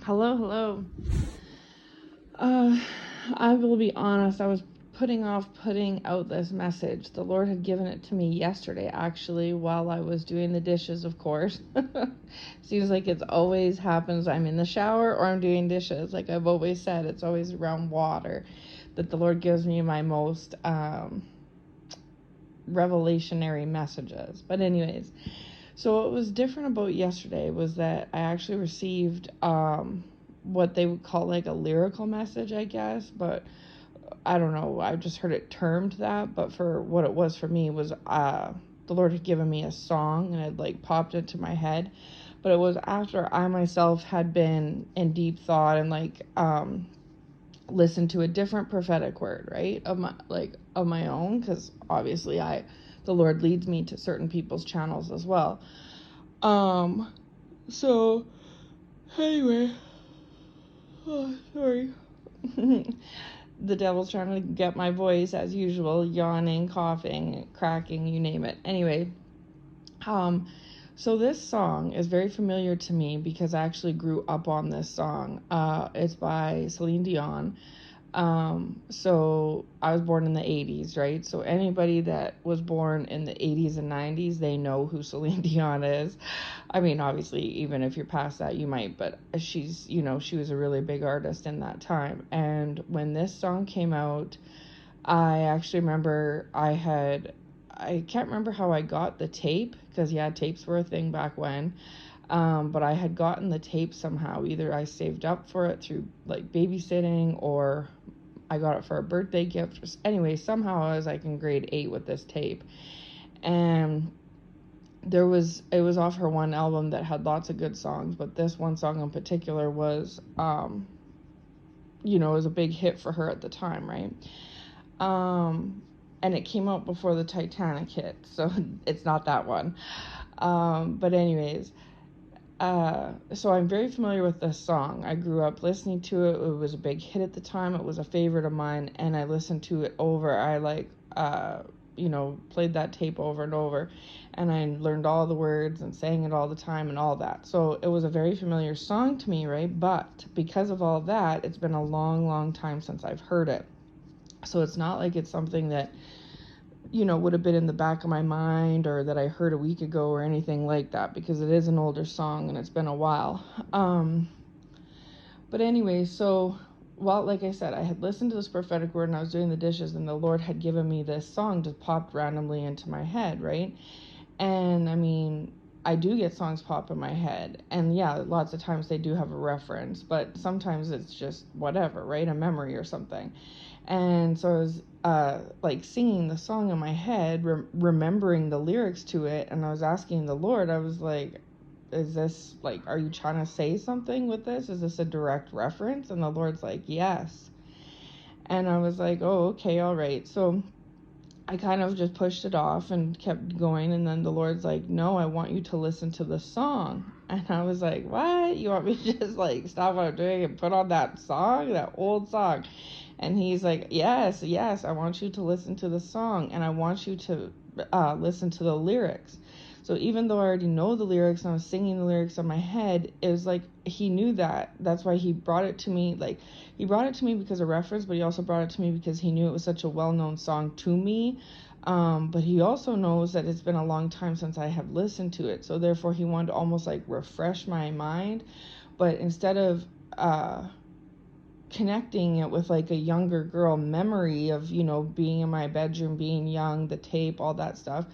Hello, hello. Uh, I will be honest, I was putting off putting out this message. The Lord had given it to me yesterday, actually, while I was doing the dishes, of course. Seems like it's always happens. I'm in the shower or I'm doing dishes. Like I've always said, it's always around water that the Lord gives me my most revelationary messages. But anyways, so what was different about yesterday was that I actually received what they would call like a lyrical message, I guess, but I don't know, I just heard it termed that, but for what it was for me was the Lord had given me a song and it like popped into my head, but it was after I myself had been in deep thought and like listened to a different prophetic word, right, of my own, because obviously the Lord leads me to certain people's channels as well. So anyway, oh, sorry. The devil's trying to get my voice as usual, yawning, coughing, cracking, you name it. Anyway, so this song is very familiar to me because I actually grew up on this song. It's by Celine Dion. So I was born in the 80s, right? So anybody that was born in the 80s and 90s, they know who Celine Dion is. I mean, obviously, even if you're past that, you might, but she was a really big artist in that time. And when this song came out, I actually remember I can't remember how I got the tape, because yeah, tapes were a thing back when. But I had gotten the tape somehow. Either I saved up for it through like babysitting, or I got it for a birthday gift. Anyway, somehow I was like in grade 8 with this tape. And it was off her one album that had lots of good songs, but this one song in particular was was a big hit for her at the time, right? And it came out before the Titanic hit, so it's not that one. But anyways, so I'm very familiar with this song. I grew up listening to it. It was a big hit at the time. It was a favorite of mine, and I listened to it over. I played that tape over and over, and I learned all the words and sang it all the time and all that. So it was a very familiar song to me, right? But because of all that, it's been a long, long time since I've heard it. So it's not like it's something that would have been in the back of my mind or that I heard a week ago or anything like that, because it is an older song and it's been a while. But anyway, so, well, like I said, I had listened to this prophetic word and I was doing the dishes, and the Lord had given me this song just popped randomly into my head, right? And I mean, I do get songs pop in my head, and yeah, lots of times they do have a reference, but sometimes it's just whatever, right? A memory or something. And so I was like singing the song in my head, remembering the lyrics to it, and I was asking the Lord, I was like, is this like, are you trying to say something with this? Is this a direct reference? And the Lord's like, yes. And I was like, oh, okay, all right. So I kind of just pushed it off and kept going, and then the Lord's like, no, I want you to listen to the song. And I was like, what? You want me to just like stop what I'm doing and put on that song, that old song? And he's like, yes, I want you to listen to the song, and I want you to listen to the lyrics. So even though I already know the lyrics and I was singing the lyrics in my head, it was like he knew that. That's why he brought it to me. Like, he brought it to me because of reference, but he also brought it to me because he knew it was such a well-known song to me. But he also knows that it's been a long time since I have listened to it. So therefore he wanted to almost like refresh my mind. But instead of connecting it with like a younger girl memory of, being in my bedroom, being young, the tape, all that stuff,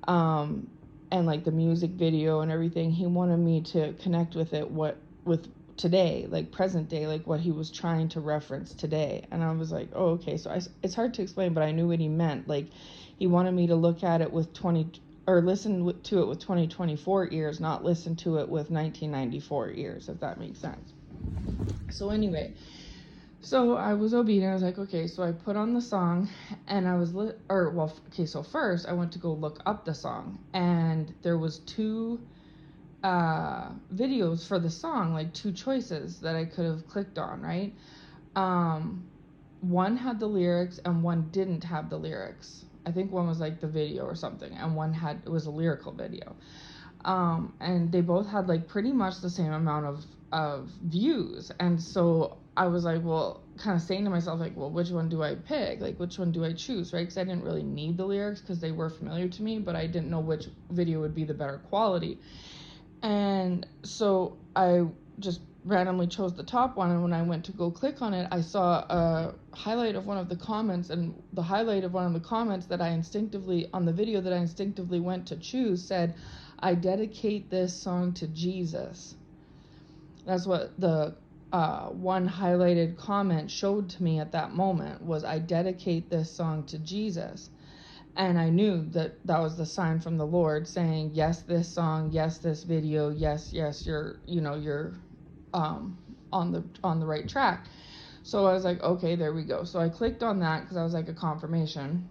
and like the music video and everything, he wanted me to connect with it with today, like present day, like what he was trying to reference today. And I was like, oh, okay. So it's hard to explain, but I knew what he meant. Like, he wanted me to look at it with listen to it with 2024 ears, not listen to it with 1994 ears, if that makes sense. So anyway, so I was obedient. I was like, okay. So I put on the song, and I was so first I went to go look up the song, and there was two videos for the song, like two choices that I could have clicked on, right? One had the lyrics and one didn't have the lyrics. I think one was like the video or something, and it was a lyrical video. And they both had like pretty much the same amount of views. And so I was like, well, kind of saying to myself, like, well, which one do I pick? Like, which one do I choose, right? Because I didn't really need the lyrics because they were familiar to me, but I didn't know which video would be the better quality. And so I just randomly chose the top one, and when I went to go click on it, I saw a highlight of one of the comments, and the highlight of one of the comments that I instinctively, on the video that I instinctively went to choose, said, "I dedicate this song to Jesus." That's what the one highlighted comment showed to me at that moment, was, "I dedicate this song to Jesus." And I knew that that was the sign from the Lord saying, yes, this song, yes, this video, yes, you're on the right track. So I was like, okay, there we go. So I clicked on that because I was like, a confirmation.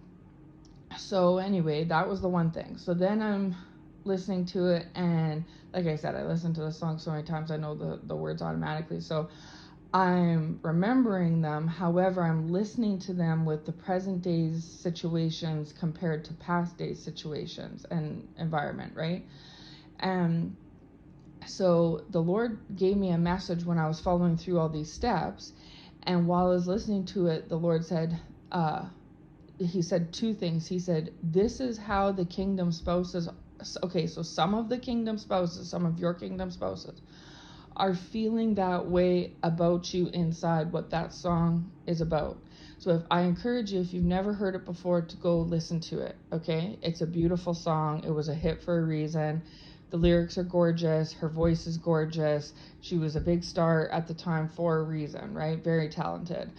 So anyway, that was the one thing. So then I'm listening to it, and like I said, I listened to the song so many times I know the words automatically. So I'm remembering them. However, I'm listening to them with the present day's situations compared to past days situations and environment, right? And so the Lord gave me a message when I was following through all these steps. And while I was listening to it, the Lord said, he said two things. He said, this is how the kingdom spouses, okay, so some of the kingdom spouses, some of your kingdom spouses are feeling that way about you inside, what that song is about. So if I encourage you, if you've never heard it before, to go listen to it, okay? It's a beautiful song. It was a hit for a reason. The lyrics are gorgeous. Her voice is gorgeous. She was a big star at the time for a reason, right? Very talented.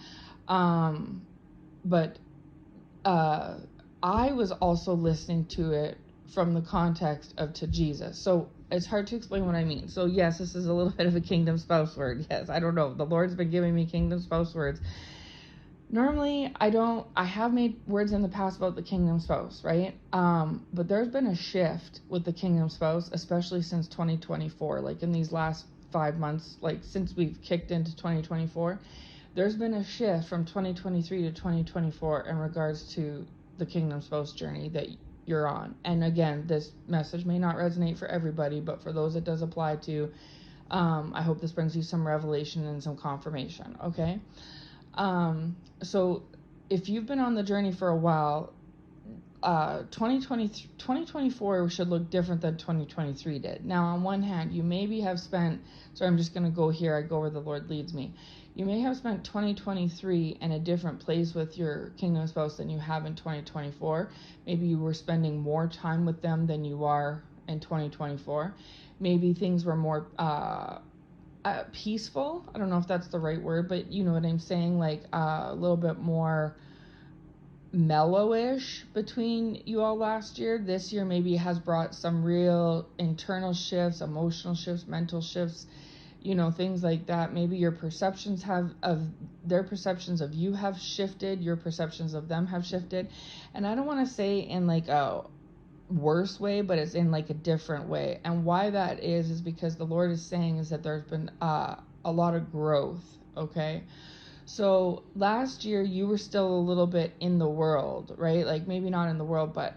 But I was also listening to it from the context of to Jesus. So it's hard to explain what I mean. So yes, this is a little bit of a kingdom spouse word. Yes, I don't know. The Lord's been giving me kingdom spouse words. Normally, I have made words in the past about the kingdom spouse, right? But there's been a shift with the kingdom spouse, especially since 2024, like in these last 5 months, like since we've kicked into 2024, there's been a shift from 2023 to 2024 in regards to the kingdom spouse journey that you're on. And again, this message may not resonate for everybody, but for those it does apply to, I hope this brings you some revelation and some confirmation, okay? So if you've been on the journey for a while, 2024 should look different than 2023 did. Now, on one hand, you maybe have spent, so I'm just going to go here, I go where the Lord leads me. You may have spent 2023 in a different place with your kingdom spouse than you have in 2024. Maybe you were spending more time with them than you are in 2024. Maybe things were more peaceful. I don't know if that's the right word, but you know what I'm saying, like a little bit more mellowish between you all last year. This year maybe has brought some real internal shifts, emotional shifts, mental shifts, you know, things like that. Maybe your perceptions their perceptions of you have shifted, your perceptions of them have shifted. And I don't want to say in like a worse way, but it's in like a different way. And why that is because the Lord is saying is that there's been a lot of growth, okay? So last year you were still a little bit in the world, right? Like maybe not in the world, but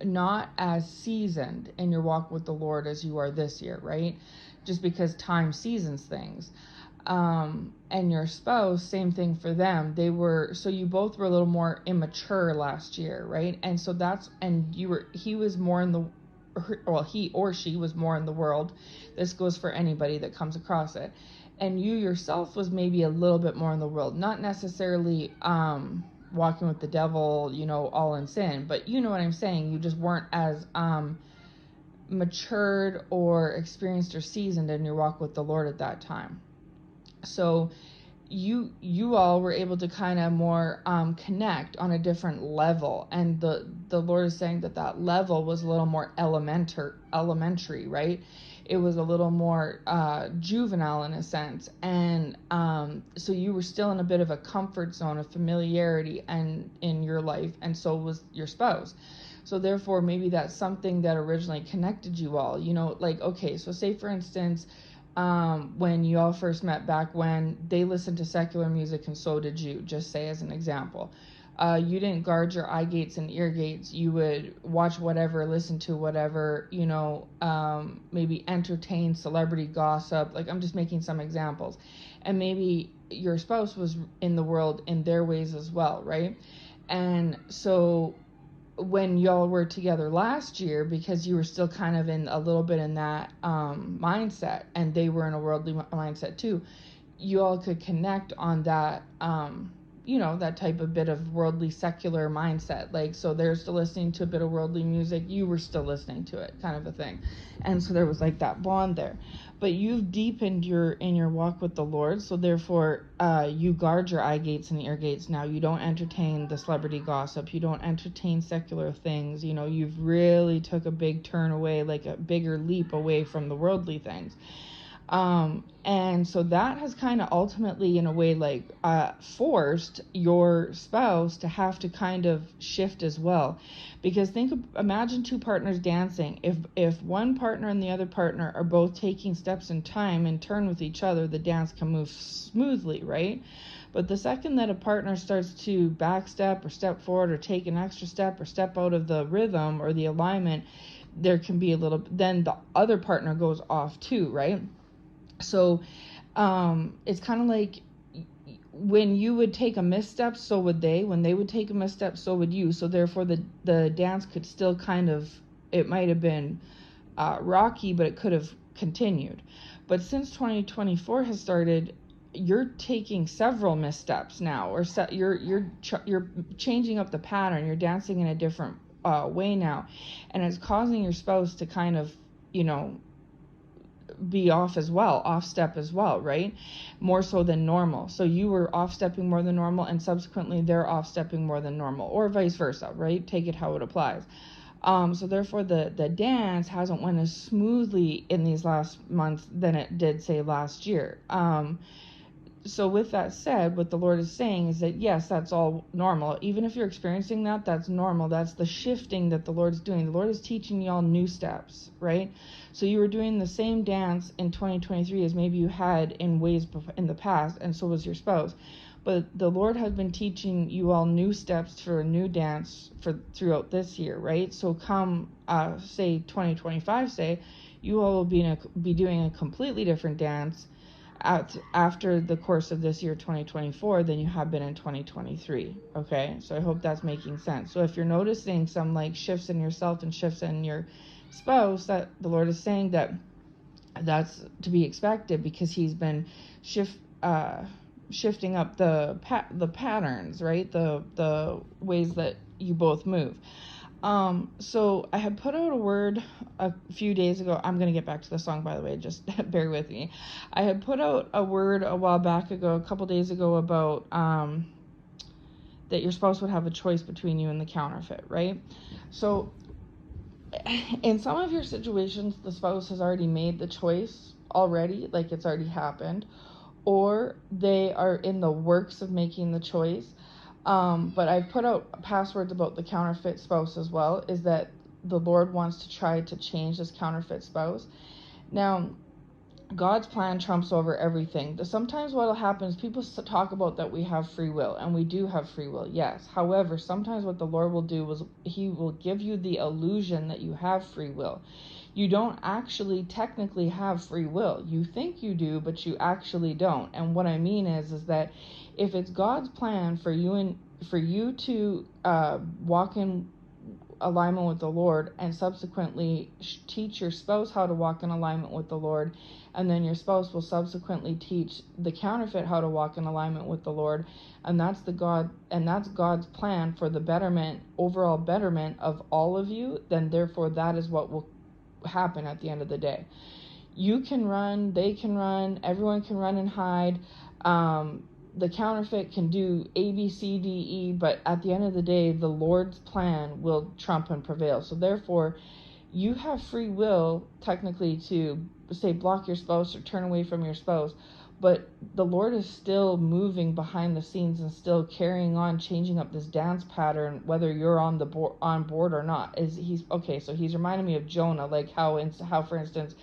not as seasoned in your walk with the Lord as you are this year, right? Just because time seasons things. And your spouse, same thing for them. So you both were a little more immature last year, right? And so he was more in the, well, he or she was more in the world. This goes for anybody that comes across it. And you yourself was maybe a little bit more in the world, not necessarily walking with the devil, you know, all in sin, but you know what I'm saying. You just weren't as matured or experienced or seasoned in your walk with the Lord at that time. So you all were able to kind of more connect on a different level, and the Lord is saying that level was a little more elementary, right? It was a little more juvenile in a sense, and so you were still in a bit of a comfort zone of familiarity and in your life, and so was your spouse. So therefore, maybe that's something that originally connected you all, you know, like, okay, so say for instance, when you all first met back when they listened to secular music and so did you, just say as an example. You didn't guard your eye gates and ear gates. You would watch whatever, listen to whatever, maybe entertain celebrity gossip. Like, I'm just making some examples. And maybe your spouse was in the world in their ways as well, right? And so when y'all were together last year, because you were still kind of in a little bit in that mindset, and they were in a worldly mindset too, you all could connect on that, that type of bit of worldly secular mindset. Like, so they're still listening to a bit of worldly music, you were still listening to it, kind of a thing. And so there was like that bond there. But you've deepened in your walk with the Lord, so therefore you guard your eye gates and ear gates now. You don't entertain the celebrity gossip, you don't entertain secular things. You've really took a big turn away, like a bigger leap away from the worldly things. And so that has kind of ultimately, in a way, like forced your spouse to have to kind of shift as well. Because imagine two partners dancing. If one partner and the other partner are both taking steps in time in turn with each other, the dance can move smoothly, right? But the second that a partner starts to backstep or step forward or take an extra step or step out of the rhythm or the alignment, there can be then the other partner goes off too, right? So it's kind of like when you would take a misstep, so would they. When they would take a misstep, so would you. So therefore the dance could still kind of, it might have been rocky, but it could have continued. But since 2024 has started, you're taking several missteps now, or you're changing up the pattern. You're dancing in a different way now, and it's causing your spouse to kind of, be off step as well, right? More so than normal. So you were off stepping more than normal, and subsequently they're off stepping more than normal, or vice versa, right? Take it how it applies. So therefore the dance hasn't went as smoothly in these last months than it did, say, last year. So with that said, what the Lord is saying is that, yes, that's all normal. Even if you're experiencing that, that's normal. That's the shifting that the Lord's doing. The Lord is teaching y'all new steps, right? So you were doing the same dance in 2023 as maybe you had in ways in the past, and so was your spouse. But the Lord has been teaching you all new steps for a new dance throughout this year, right? So come, say 2025, say, you all will be doing a completely different dance after the course of this year 2024 than you have been in 2023. Okay, so I hope that's making sense. So if you're noticing some like shifts in yourself and shifts in your spouse, that the Lord is saying that's to be expected, because he's been shifting up the patterns, right? The ways that you both move. So I had put out a word a few days ago. I'm going to get back to the song, by the way, just bear with me. I had put out a word a while back ago, a couple days ago, about that your spouse would have a choice between you and the counterfeit, right? So in some of your situations, the spouse has already made the choice already, like it's already happened, or they are in the works of making the choice. But I've put out passwords about the counterfeit spouse as well, is that the Lord wants to try to change this counterfeit spouse. Now, God's plan trumps over everything. Sometimes what will happen is people talk about that we have free will, and we do have free will, yes. However, sometimes what the Lord will do is he will give you the illusion that you have free will. You don't actually technically have free will. You think you do, but you actually don't. And what I mean is that if it's God's plan for you to walk in alignment with the Lord, and subsequently teach your spouse how to walk in alignment with the Lord, and then your spouse will subsequently teach the counterfeit how to walk in alignment with the Lord, and that's God's plan for the overall betterment of all of you, then therefore that is what will happen at the end of the day. You can run, they can run, everyone can run and hide. The counterfeit can do A, B, C, D, E, but at the end of the day, the Lord's plan will trump and prevail. So therefore, you have free will, technically, to, say, block your spouse or turn away from your spouse, but the Lord is still moving behind the scenes and still carrying on, changing up this dance pattern, whether you're on board or not. So he's reminding me of Jonah, like how, for instance,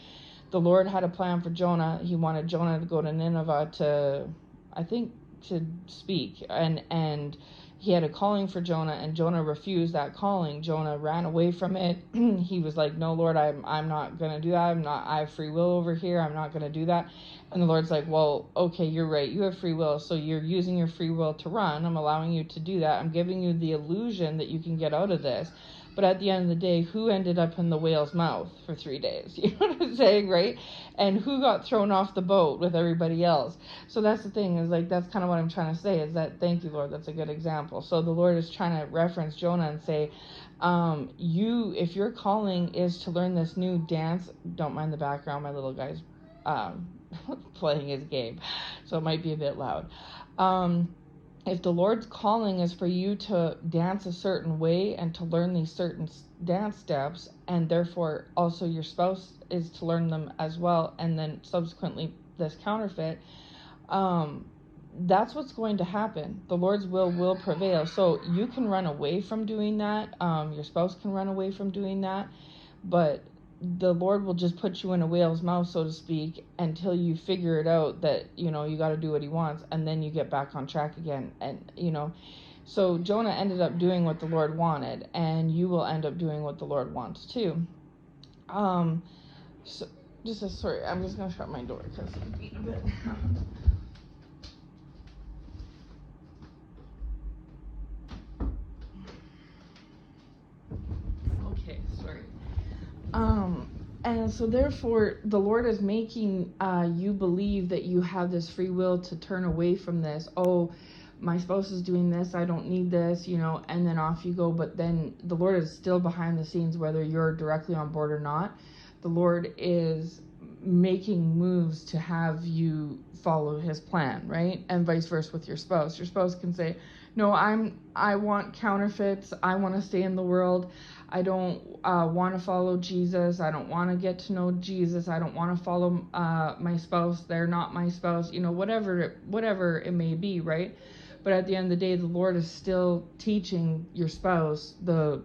the Lord had a plan for Jonah. He wanted Jonah to go to Nineveh to speak, and he had a calling for Jonah, and Jonah refused that calling. Jonah ran away from it. He was like, no, Lord, I'm not going to do that. I have free will over here. I'm not going to do that. And the Lord's like, well, okay, you're right. You have free will. So you're using your free will to run. I'm allowing you to do that. I'm giving you the illusion that you can get out of this. But at the end of the day, who ended up in the whale's mouth for 3 days? You know what I'm saying, right? And who got thrown off the boat with everybody else? So that's the thing, is like, that's kind of what I'm trying to say, is that, thank you, Lord, that's a good example. So the Lord is trying to reference Jonah and say, if your calling is to learn this new dance, don't mind the background, my little guy's playing his game, so it might be a bit loud. If the Lord's calling is for you to dance a certain way and to learn these certain dance steps, and therefore also your spouse is to learn them as well, and then subsequently this counterfeit, that's what's going to happen. The Lord's will prevail. So you can run away from doing that. Your spouse can run away from doing that, but the Lord will just put you in a whale's mouth, so to speak, until you figure it out that, you got to do what he wants, and then you get back on track again. And, so Jonah ended up doing what the Lord wanted, and you will end up doing what the Lord wants too. So sorry, I'm just going to shut my door because I'm being a bit... Okay, sorry. And so therefore the Lord is making you believe that you have this free will to turn away from this. Oh, my spouse is doing this, I don't need this, and then off you go. But then the Lord is still behind the scenes, whether you're directly on board or not. The Lord is making moves to have you follow his plan, right? And vice versa with your spouse. Your spouse can say, no, I want counterfeits. I want to stay in the world. I don't want to follow Jesus. I don't want to get to know Jesus. I don't want to follow my spouse. They're not my spouse. Whatever it may be, right? But at the end of the day, the Lord is still teaching your spouse the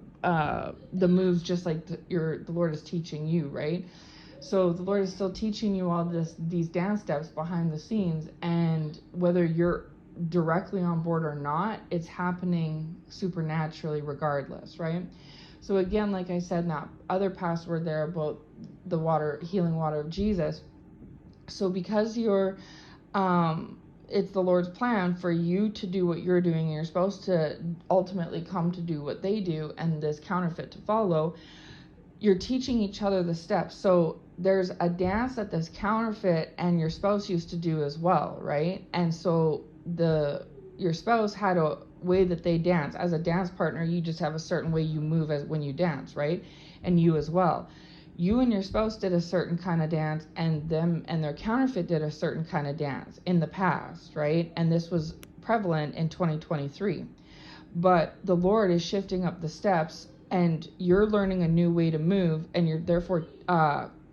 moves, just like the Lord is teaching you, right? So the Lord is still teaching you all these dance steps behind the scenes, and whether you're directly on board or not, it's happening supernaturally regardless, right? So again, like I said, that other password there about the healing water of Jesus. So because it's the Lord's plan for you to do what you're doing, and you're supposed to ultimately come to do what they do, and this counterfeit to follow, you're teaching each other the steps. So there's a dance that this counterfeit and your spouse used to do as well, right? And so your spouse had a way that they dance. As a dance partner, you just have a certain way you move as when you dance, right? And you as well. You and your spouse did a certain kind of dance, and them and their counterfeit did a certain kind of dance in the past, right? And this was prevalent in 2023. But the Lord is shifting up the steps, and you're learning a new way to move, and you're therefore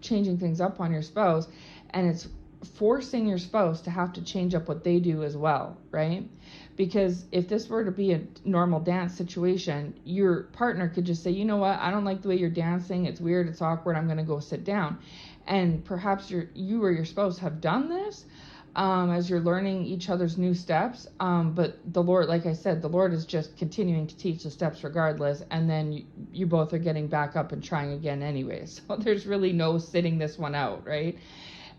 changing things up on your spouse, and it's forcing your spouse to have to change up what they do as well, right? Because if this were to be a normal dance situation, your partner could just say, you know what, I don't like the way you're dancing, it's weird, it's awkward, I'm going to go sit down. And perhaps you or your spouse have done this as you're learning each other's new steps, but the Lord, like I said, the Lord is just continuing to teach the steps regardless, and then you both are getting back up and trying again anyway. So there's really no sitting this one out, right?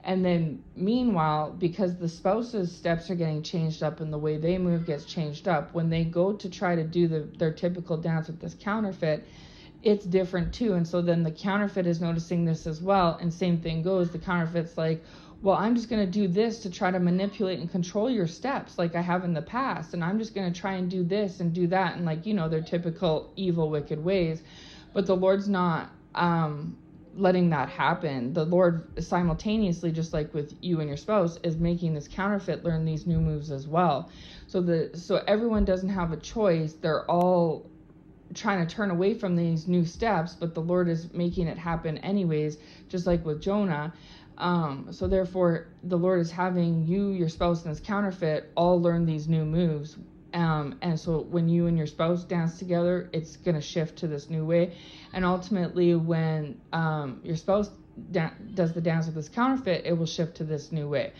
And then meanwhile, because the spouse's steps are getting changed up and the way they move gets changed up, when they go to try to do their typical dance with this counterfeit, it's different too. And so then the counterfeit is noticing this as well. And same thing goes, the counterfeit's like, well, I'm just going to do this to try to manipulate and control your steps like I have in the past. And I'm just going to try and do this and do that. And their typical evil, wicked ways. But the Lord's not letting that happen. The Lord simultaneously, just like with you and your spouse, is making this counterfeit learn these new moves as well. So everyone doesn't have a choice. They're all trying to turn away from these new steps, but the Lord is making it happen anyways, just like with Jonah. So therefore, the Lord is having you, your spouse, and this counterfeit all learn these new moves. And so when you and your spouse dance together, it's going to shift to this new way. And ultimately, when your spouse does the dance with this counterfeit, it will shift to this new way.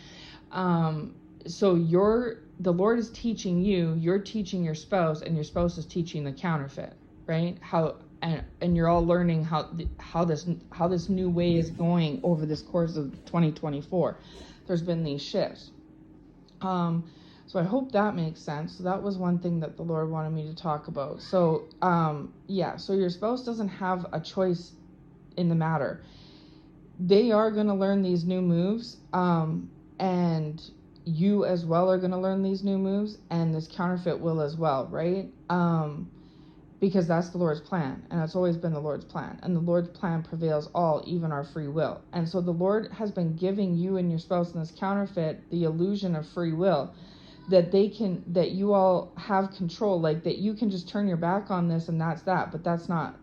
So the Lord is teaching you, you're teaching your spouse, and your spouse is teaching the counterfeit, right? And you're all learning how this new way is going over this course of 2024. There's been these shifts. So I hope that makes sense. So that was one thing that the Lord wanted me to talk about. So so your spouse doesn't have a choice in the matter. They are going to learn these new moves, and you as well are going to learn these new moves, and this counterfeit will as well, right? Because that's the Lord's plan, and it's always been the Lord's plan, and the Lord's plan prevails all, even our free will. And so the Lord has been giving you and your spouse in this counterfeit the illusion of free will, that you all have control, like that you can just turn your back on this and that's that, but that's not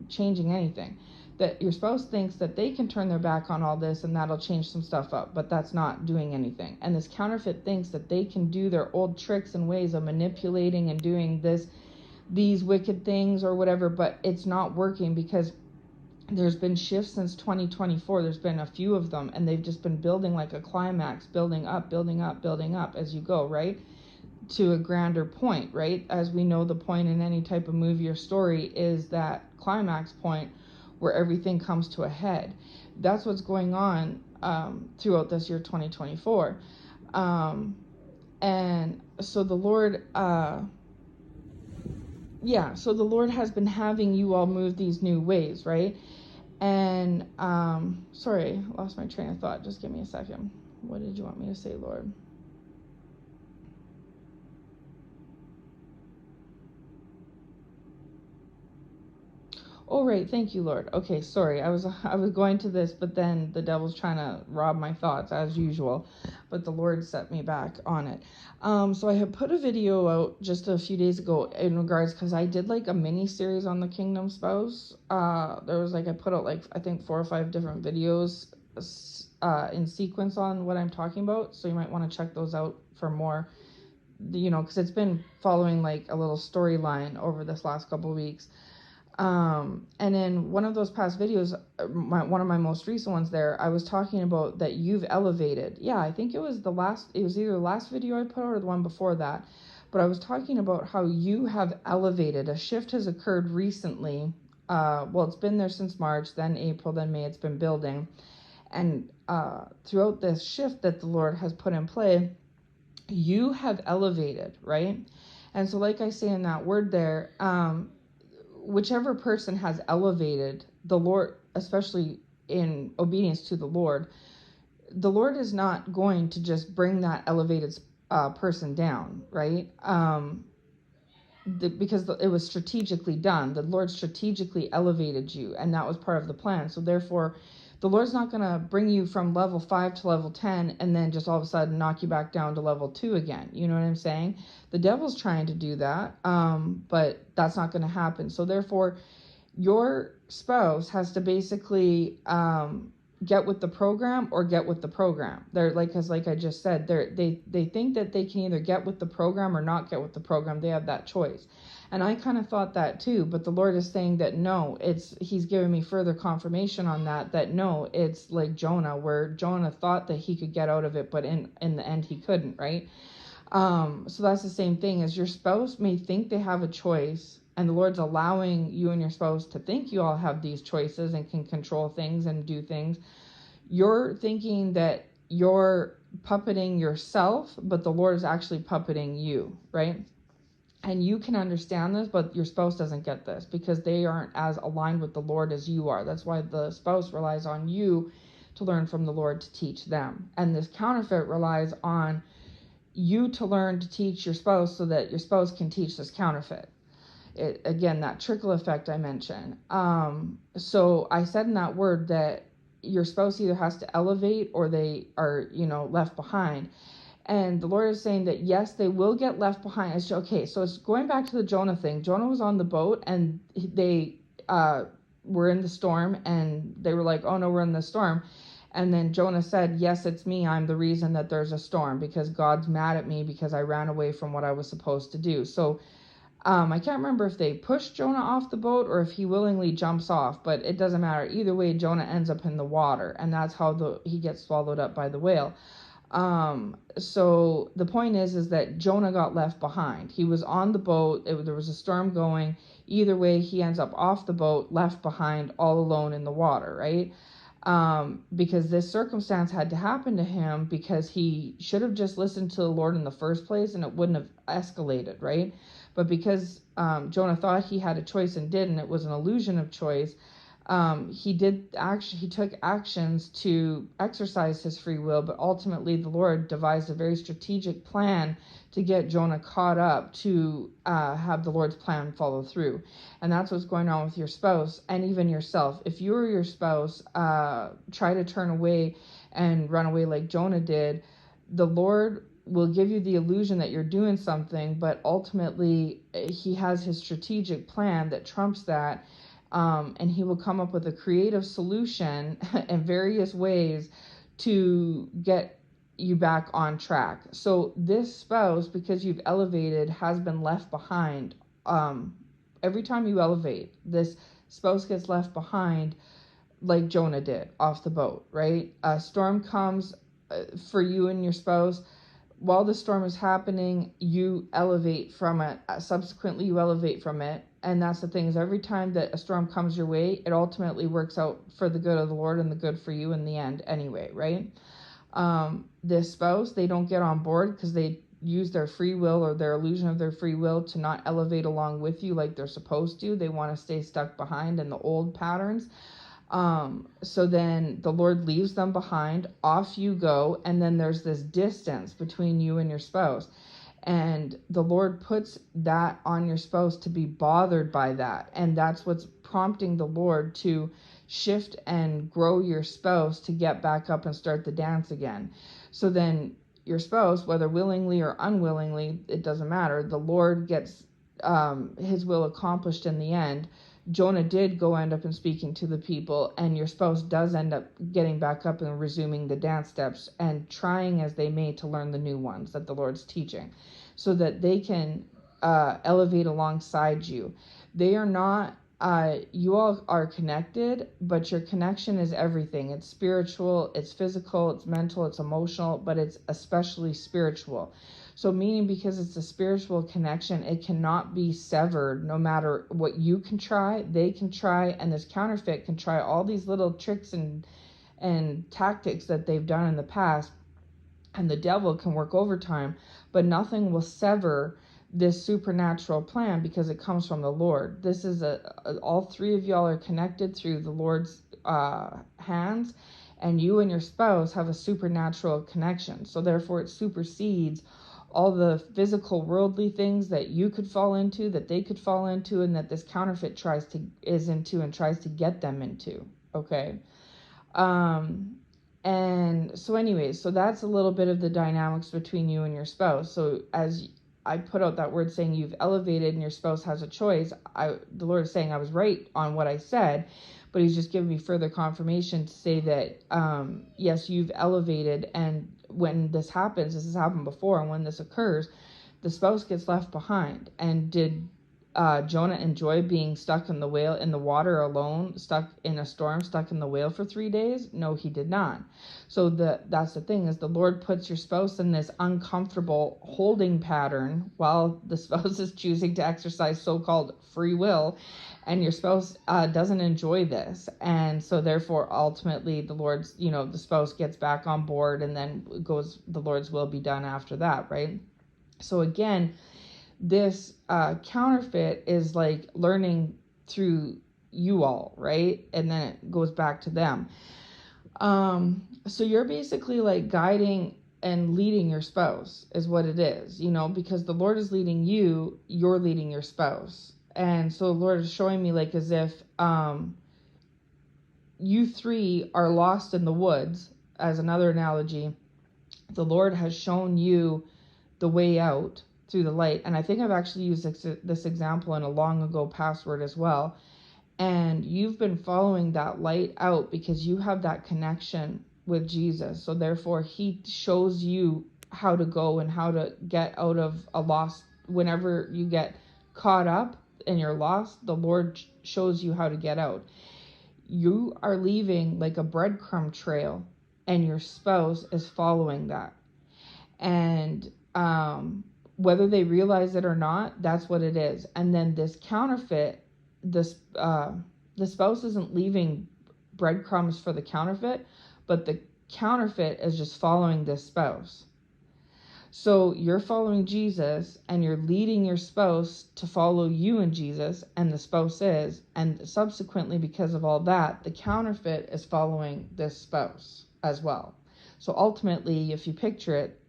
changing anything. That your spouse thinks that they can turn their back on all this and that'll change some stuff up, but that's not doing anything. And this counterfeit thinks that they can do their old tricks and ways of manipulating and doing these wicked things or whatever, but it's not working, because there's been shifts since 2024. There's been a few of them, and they've just been building like a climax, building up as you go, right, to a grander point, right? As we know, the point in any type of movie or story is that climax point where everything comes to a head. That's what's going on throughout this year 2024. And so the Lord so the Lord has been having you all move these new ways, right? And sorry, lost my train of thought. Just give me a second. What did you want me to say, Lord? Oh, right. Thank you, Lord. Okay, sorry. I was going to this, but then the devil's trying to rob my thoughts as usual. But the Lord set me back on it. So I had put a video out just a few days ago in regards, because I did like a mini series on the Kingdom Spouse. There was I put out I think 4 or 5 different videos in sequence on what I'm talking about. So you might want to check those out for more, because it's been following a little storyline over this last couple of weeks. And in one of those past videos, one of my most recent ones there, I was talking about that you've elevated. Yeah, I think it was either the last video I put out or the one before that. But I was talking about how you have elevated. A shift has occurred recently. It's been there since March, then April, then May. It's been building. And throughout this shift that the Lord has put in play, you have elevated, right? And so like I say in that word there, whichever person has elevated, the Lord, especially in obedience to the Lord is not going to just bring that elevated person down, right? Because it was strategically done. The Lord strategically elevated you, and that was part of the plan. So therefore, the Lord's not going to bring you from level 5 to level 10 and then just all of a sudden knock you back down to level 2 again. You know what I'm saying? The devil's trying to do that, but that's not going to happen. So therefore, your spouse has to basically get with the program or get with the program. They're like I just said, they think that they can either get with the program or not get with the program. They have that choice. And I kind of thought that too, but the Lord is saying that no, he's giving me further confirmation on that no, it's like Jonah, where Jonah thought that he could get out of it, but in the end he couldn't, right? So that's the same thing, as your spouse may think they have a choice, and the Lord's allowing you and your spouse to think you all have these choices and can control things and do things. You're thinking that you're puppeting yourself, but the Lord is actually puppeting you, right? And you can understand this, but your spouse doesn't get this because they aren't as aligned with the Lord as you are. That's why the spouse relies on you to learn from the Lord to teach them. And this counterfeit relies on you to learn to teach your spouse so that your spouse can teach this counterfeit. Again, that trickle effect I mentioned. So I said in that word that your spouse either has to elevate or they are, left behind. And the Lord is saying that, yes, they will get left behind. Okay, so it's going back to the Jonah thing. Jonah was on the boat, and they were in the storm, and they were like, oh, no, we're in the storm. And then Jonah said, yes, it's me. I'm the reason that there's a storm, because God's mad at me because I ran away from what I was supposed to do. So I can't remember if they pushed Jonah off the boat or if he willingly jumps off, but it doesn't matter. Either way, Jonah ends up in the water, and that's how he gets swallowed up by the whale. So the point is that Jonah got left behind. He was on the boat. There was a storm going. Either way, he ends up off the boat, left behind, all alone in the water, right? Because this circumstance had to happen to him because he should have just listened to the Lord in the first place and it wouldn't have escalated, right? But because Jonah thought he had a choice and didn't, it was an illusion of choice. He took actions to exercise his free will, but ultimately the Lord devised a very strategic plan to get Jonah caught up to have the Lord's plan follow through. And that's what's going on with your spouse and even yourself. If you or your spouse try to turn away and run away like Jonah did, the Lord will give you the illusion that you're doing something, but ultimately he has his strategic plan that trumps that. And he will come up with a creative solution in various ways to get you back on track. So this spouse, because you've elevated, has been left behind. Every time you elevate, this spouse gets left behind like Jonah did off the boat, right? A storm comes for you and your spouse. While the storm is happening, you elevate from it. Subsequently, you elevate from it. And that's the thing, is every time that a storm comes your way, it ultimately works out for the good of the Lord and the good for you in the end anyway, right? This spouse, they don't get on board because they use their free will or their illusion of their free will to not elevate along with you like they're supposed to. They want to stay stuck behind in the old patterns. So then the Lord leaves them behind, off you go, and then there's this distance between you and your spouse. And the Lord puts that on your spouse to be bothered by that. And that's what's prompting the Lord to shift and grow your spouse to get back up and start the dance again. So then your spouse, whether willingly or unwillingly, it doesn't matter. The Lord gets his will accomplished in the end. Jonah did go end up and speaking to the people, and your spouse does end up getting back up and resuming the dance steps and trying as they may to learn the new ones that the Lord's teaching so that they can elevate alongside you. They are not, you all are connected, but your connection is everything. It's spiritual, it's physical, it's mental, it's emotional, but it's especially spiritual. So meaning because it's a spiritual connection, it cannot be severed no matter what you can try, they can try, and this counterfeit can try all these little tricks and tactics that they've done in the past, and the devil can work overtime, but nothing will sever this supernatural plan because it comes from the Lord. This is all three of y'all are connected through the Lord's hands, and you and your spouse have a supernatural connection. So therefore it supersedes all the physical worldly things that you could fall into, that they could fall into, and that this counterfeit is into and tries to get them into. Okay. And so anyways, so that's a little bit of the dynamics between you and your spouse. So as I put out that word saying you've elevated and your spouse has a choice, the Lord is saying I was right on what I said, but he's just giving me further confirmation to say that, yes, you've elevated, and when this happens, this has happened before, and when this occurs, the spouse gets left behind. And did Jonah enjoy being stuck in the water alone, stuck in a storm, stuck in the whale for 3 days? No, he did not. So that's the thing, is the Lord puts your spouse in this uncomfortable holding pattern while the spouse is choosing to exercise so-called free will, and your spouse doesn't enjoy this. And so therefore, ultimately, the spouse gets back on board, and then the Lord's will be done after that, right? So again, this counterfeit is like learning through you all, right? And then it goes back to them. So you're basically like guiding and leading your spouse is what it is, because the Lord is leading you, you're leading your spouse. And so the Lord is showing me like as if you three are lost in the woods, as another analogy. The Lord has shown you the way out through the light. And I think I've actually used this example in a long ago password as well. And you've been following that light out because you have that connection with Jesus. So therefore, he shows you how to go and how to get out of a lost. Whenever you get caught up and you're lost, the Lord shows you how to get out. You are leaving like a breadcrumb trail, and your spouse is following that. And whether they realize it or not, that's what it is. And then this counterfeit, this the spouse isn't leaving breadcrumbs for the counterfeit, but the counterfeit is just following this spouse. So you're following Jesus and you're leading your spouse to follow you and Jesus, and the spouse is, and subsequently, because of all that, the counterfeit is following this spouse as well. So ultimately, if you picture it,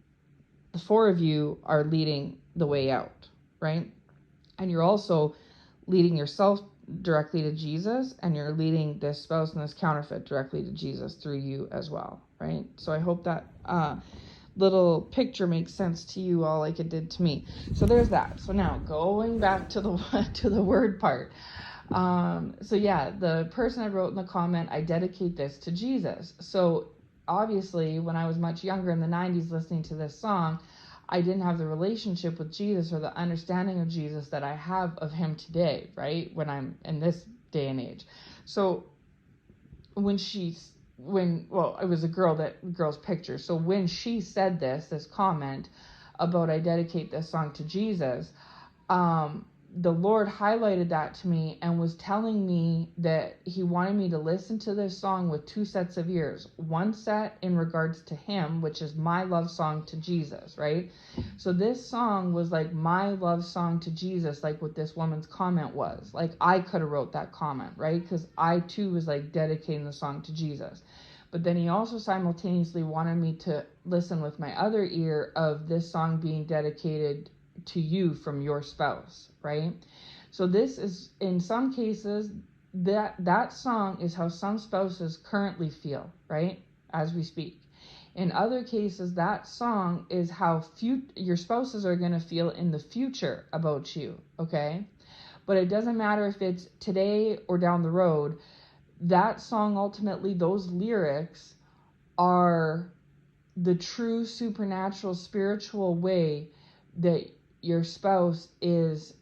the four of you are leading the way out, right? And you're also leading yourself directly to Jesus, and you're leading this spouse and this counterfeit directly to Jesus through you as well, right? So I hope that little picture makes sense to you all like it did to me. So there's that. So now going back to the word part. So yeah, the person I wrote in the comment, I dedicate this to Jesus. So obviously when I was much younger in the 90s listening to this song, I didn't have the relationship with Jesus or the understanding of Jesus that I have of him today, right? When I'm in this day and age. So it was a girl's picture. So when she said this comment about I dedicate this song to Jesus, the Lord highlighted that to me and was telling me that he wanted me to listen to this song with two sets of ears. One set in regards to him, which is my love song to Jesus, right? So this song was like my love song to Jesus, like what this woman's comment was. Like I could have wrote that comment, right? Because I too was like dedicating the song to Jesus. But then he also simultaneously wanted me to listen with my other ear of this song being dedicated to you from your spouse, right? So this is, in some cases, that song is how some spouses currently feel, right, as we speak. In other cases, that song is how your spouses are going to feel in the future about you, okay? But it doesn't matter if it's today or down the road. That song, ultimately, those lyrics are the true supernatural spiritual way that your spouse is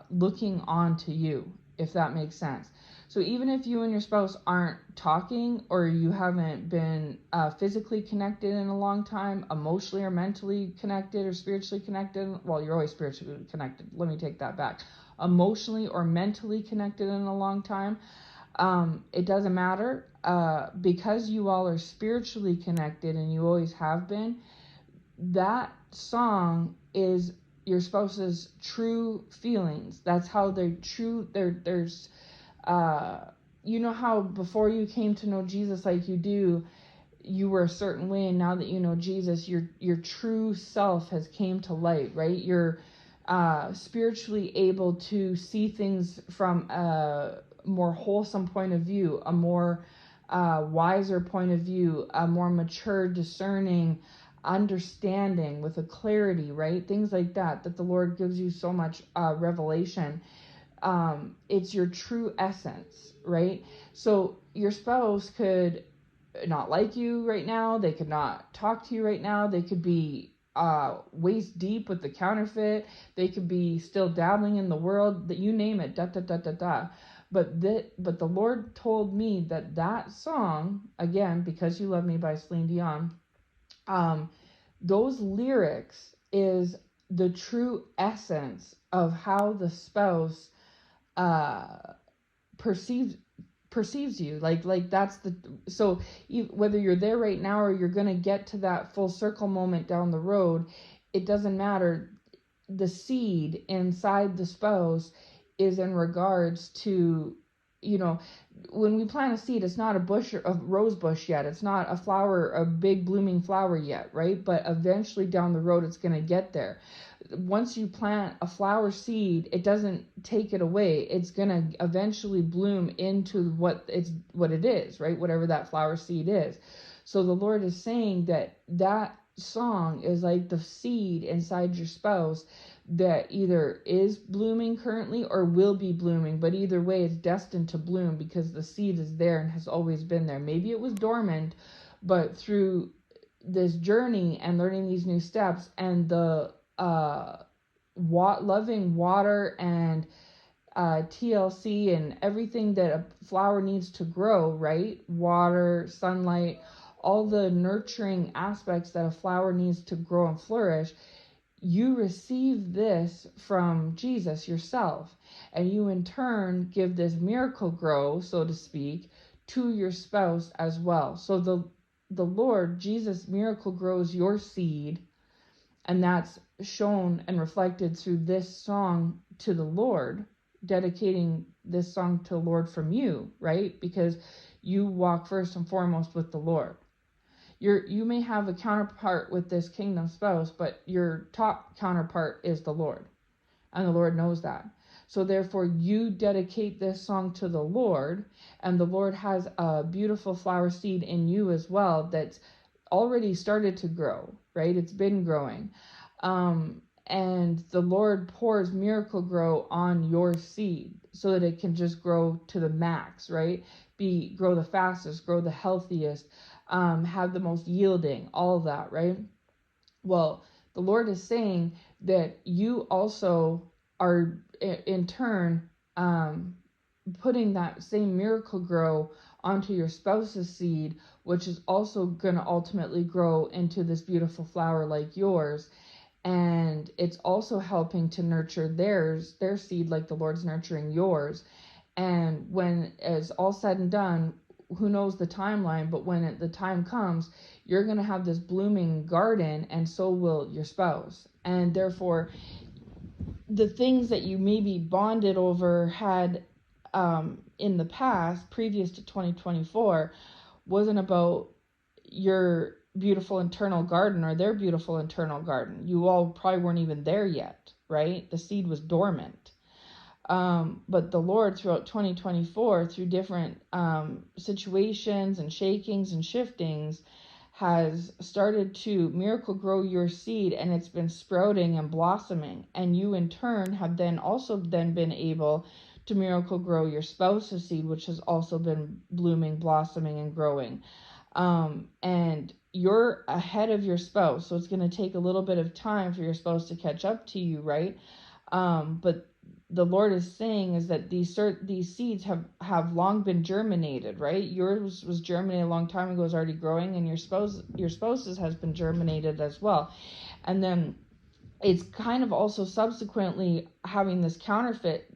looking on to you, if that makes sense. So even if you and your spouse aren't talking, or you haven't been physically connected in a long time, emotionally or mentally connected or spiritually connected, well, you're always spiritually connected, let me take that back, emotionally or mentally connected in a long time, it doesn't matter, because you all are spiritually connected and you always have been. That song is your spouse's true feelings. That's how they're true. There's you know how before you came to know Jesus like you do, you were a certain way, and now that you know Jesus, your true self has came to light, right? You're spiritually able to see things from a more wholesome point of view, a more wiser point of view, a more mature, discerning understanding with a clarity, right? Things like that the Lord gives you so much revelation. It's your true essence, right? So your spouse could not like you right now. They could not talk to you right now. They could be waist deep with the counterfeit. They could be still dabbling in the world, that you name it, But the Lord told me that song, again, Because You Love Me by Celine Dion, those lyrics is the true essence of how the spouse perceives you. Like that's so whether you're there right now or you're going to get to that full circle moment down the road, it doesn't matter. The seed inside the spouse is in regards to, when we plant a seed, it's not a rose bush yet. It's not a big blooming flower yet, right? But eventually down the road, it's going to get there. Once you plant a flower seed, it doesn't take it away. It's going to eventually bloom into what it is, right? Whatever that flower seed is. So the Lord is saying that song is like the seed inside your spouse that either is blooming currently or will be blooming, but either way it's destined to bloom because the seed is there and has always been there. Maybe it was dormant, but through this journey and learning these new steps and the loving water and TLC and everything that a flower needs to grow, right? Water, sunlight, all the nurturing aspects that a flower needs to grow and flourish, you receive this from Jesus yourself, and you in turn give this Miracle-Gro, so to speak, to your spouse as well. So the Lord Jesus Miracle-Grows your seed, and that's shown and reflected through this song to the Lord, dedicating this song to the Lord from you, right? Because you walk first and foremost with the Lord. You may have a counterpart with this kingdom spouse, but your top counterpart is the Lord, and the Lord knows that. So therefore, you dedicate this song to the Lord, and the Lord has a beautiful flower seed in you as well that's already started to grow, right? It's been growing. And the Lord pours Miracle-Gro on your seed so that it can just grow to the max, right? Grow the fastest, grow the healthiest, have the most yielding, all of that, right? Well, the Lord is saying that you also are in turn putting that same Miracle-Gro onto your spouse's seed, which is also going to ultimately grow into this beautiful flower like yours. And it's also helping to nurture their seed like the Lord's nurturing yours. And when it's all said and done, who knows the timeline, but when the time comes, you're going to have this blooming garden, and so will your spouse. And therefore, the things that you maybe bonded over had in the past, previous to 2024, wasn't about your beautiful internal garden or their beautiful internal garden. You all probably weren't even there yet, right? The seed was dormant. But the Lord throughout 2024, through different situations and shakings and shiftings, has started to Miracle-Gro your seed, and it's been sprouting and blossoming. And you in turn have then also been able to Miracle-Gro your spouse's seed, which has also been blooming, blossoming, and growing. And you're ahead of your spouse, so it's going to take a little bit of time for your spouse to catch up to you, right? But the Lord is saying is that these seeds have long been germinated, right? Yours was germinated a long time ago, is already growing, and your spouse's has been germinated as well. And then it's kind of also subsequently having this counterfeit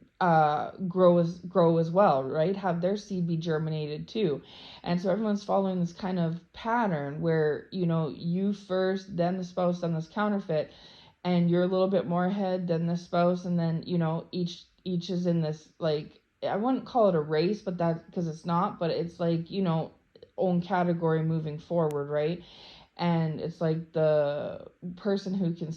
grow as well, right? Have their seed be germinated too. And so everyone's following this kind of pattern where, you first, then the spouse, then this counterfeit, and you're a little bit more ahead than the spouse, and then each is in this, like, I wouldn't call it a race, but that, because it's not, but it's like own category moving forward, right? And it's like the person who can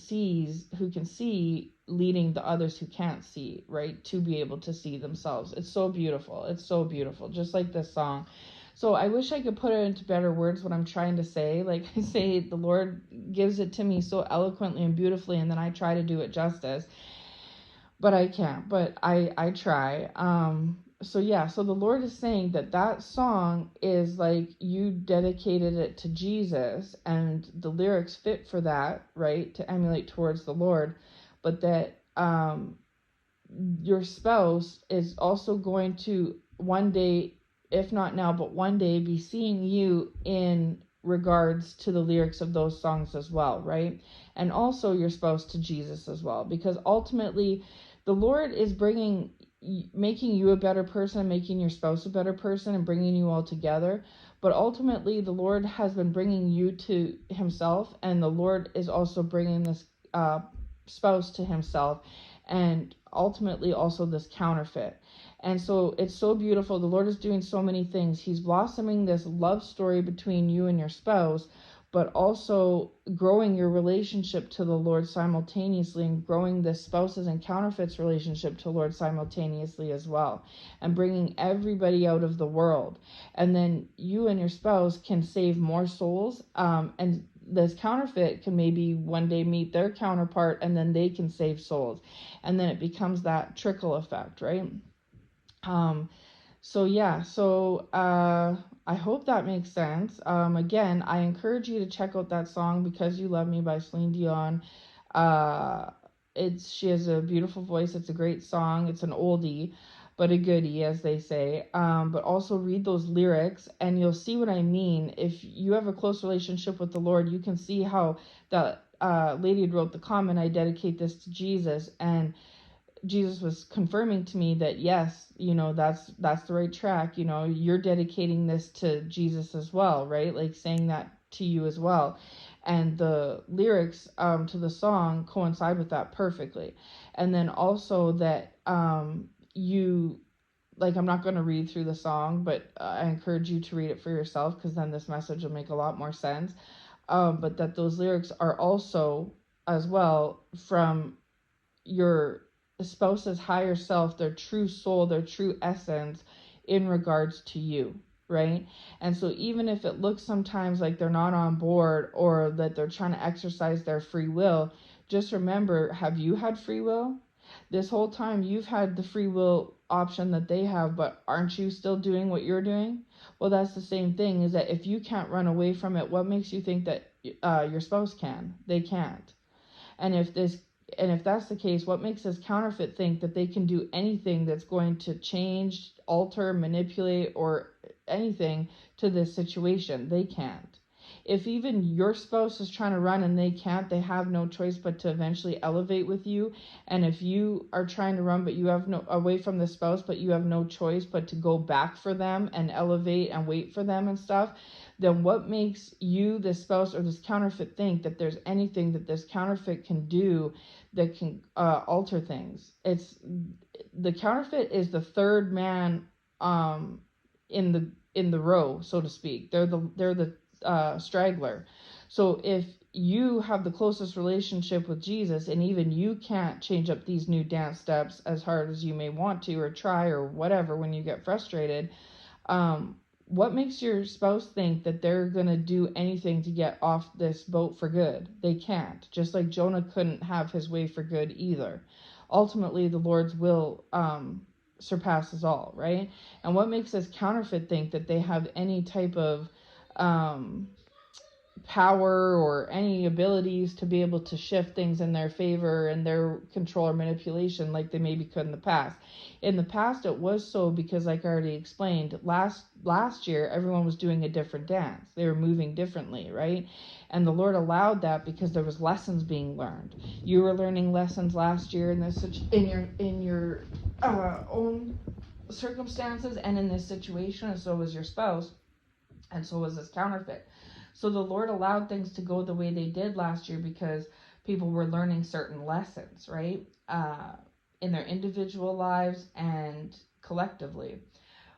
see leading the others who can't see, right, to be able to see themselves. It's so beautiful, just like this song. So I wish I could put it into better words what I'm trying to say. Like I say, the Lord gives it to me so eloquently and beautifully, and then I try to do it justice. But I can't, but I try. So the Lord is saying that song is like you dedicated it to Jesus, and the lyrics fit for that, right? To emulate towards the Lord, but that your spouse is also going to one day, if not now, but one day, be seeing you in regards to the lyrics of those songs as well, right? And also your spouse to Jesus as well, because ultimately the Lord is making you a better person, making your spouse a better person, and bringing you all together. But ultimately the Lord has been bringing you to himself, and the Lord is also bringing this spouse to himself, and ultimately also this counterfeit. And so it's so beautiful. The Lord is doing so many things. He's blossoming this love story between you and your spouse, but also growing your relationship to the Lord simultaneously, and growing the spouses and counterfeits relationship to the Lord simultaneously as well, and bringing everybody out of the world. And then you and your spouse can save more souls, and this counterfeit can maybe one day meet their counterpart, and then they can save souls. And then it becomes that trickle effect, right? I hope that makes sense. Again, I encourage you to check out that song, Because You Love Me by Celine Dion. She has a beautiful voice. It's a great song. It's an oldie. but a goodie, as they say. But also read those lyrics and you'll see what I mean. If you have a close relationship with the Lord, you can see how the lady wrote the comment, I dedicate this to Jesus. And Jesus was confirming to me that yes, that's the right track. You're dedicating this to Jesus as well, right? Like saying that to you as well. And the lyrics to the song coincide with that perfectly. And then also that you like, I'm not going to read through the song, but I encourage you to read it for yourself, because then this message will make a lot more sense. But that those lyrics are also as well from your spouse's higher self, their true soul, their true essence in regards to you, right? And so even if it looks sometimes like they're not on board or that they're trying to exercise their free will, just remember, have you had free will? This whole time you've had the free will option that they have, but aren't you still doing what you're doing? Well, that's the same thing, is that if you can't run away from it, what makes you think that your spouse can? They can't. And if that's the case, what makes this counterfeit think that they can do anything that's going to change, alter, manipulate, or anything to this situation? They can't. If even your spouse is trying to run and they can't, they have no choice but to eventually elevate with you. And if you are trying to run but you have no away from the spouse, but you have no choice but to go back for them and elevate and wait for them and stuff, then what makes you, this spouse or this counterfeit, think that there's anything that this counterfeit can do that can alter things? It's the counterfeit is the third man in the row, so to speak. They're the straggler. So if you have the closest relationship with Jesus and even you can't change up these new dance steps as hard as you may want to or try or whatever when you get frustrated, what makes your spouse think that they're going to do anything to get off this boat for good? They can't. Just like Jonah couldn't have his way for good either. Ultimately, the Lord's will surpasses all, right? And what makes this counterfeit think that they have any type of power or any abilities to be able to shift things in their favor and their control or manipulation like they maybe could in the past? In the past, it was so because, like I already explained, last year everyone was doing a different dance. They were moving differently, right? And the Lord allowed that because there was lessons being learned. You were learning lessons last year in your own circumstances and in this situation, and so was your spouse, and so was this counterfeit. So the Lord allowed things to go the way they did last year because people were learning certain lessons, right? In their individual lives and collectively.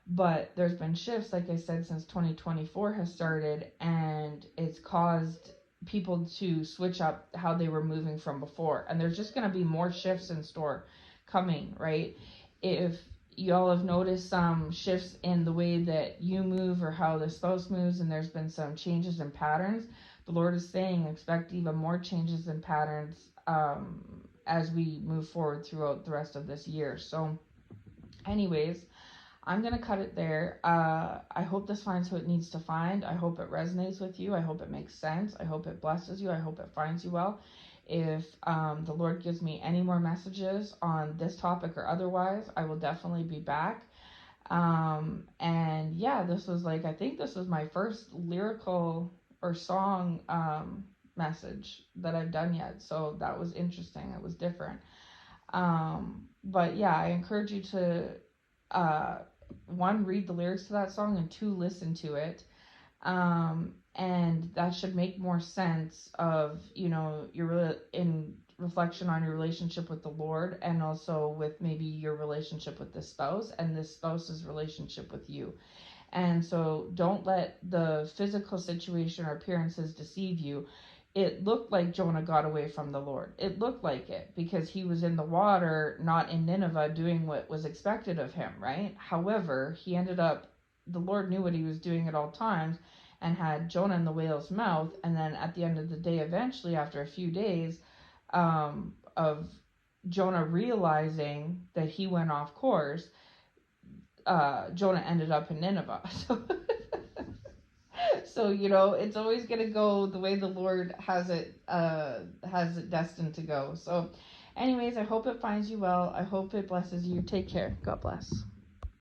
But there's been shifts, like I said, since 2024 has started, and it's caused people to switch up how they were moving from before. And there's just going to be more shifts in store coming, right? If y'all have noticed some shifts in the way that you move or how the spouse moves, and there's been some changes in patterns, the Lord is saying expect even more changes in patterns as we move forward throughout the rest of this year. So anyways, I'm going to cut it there. I hope this finds who it needs to find. I hope it resonates with you. I hope it makes sense. I hope it blesses you. I hope it finds you well. If the Lord gives me any more messages on this topic or otherwise, I will definitely be back. And yeah, I think this was my first lyrical or song message that I've done yet. So that was interesting. It was different. But yeah, I encourage you to, one, read the lyrics to that song, and two, listen to it. And that should make more sense of, your in reflection on your relationship with the Lord, and also with maybe your relationship with the spouse and the spouse's relationship with you. And so don't let the physical situation or appearances deceive you. It looked like Jonah got away from the Lord. It looked like it because he was in the water, not in Nineveh, doing what was expected of him, right? However, the Lord knew what he was doing at all times and had Jonah in the whale's mouth. And then at the end of the day, eventually, after a few days of Jonah realizing that he went off course, Jonah ended up in Nineveh. So it's always going to go the way the Lord has it destined to go. So Anyways, I hope it finds you well. I hope it blesses you. Take care. God bless.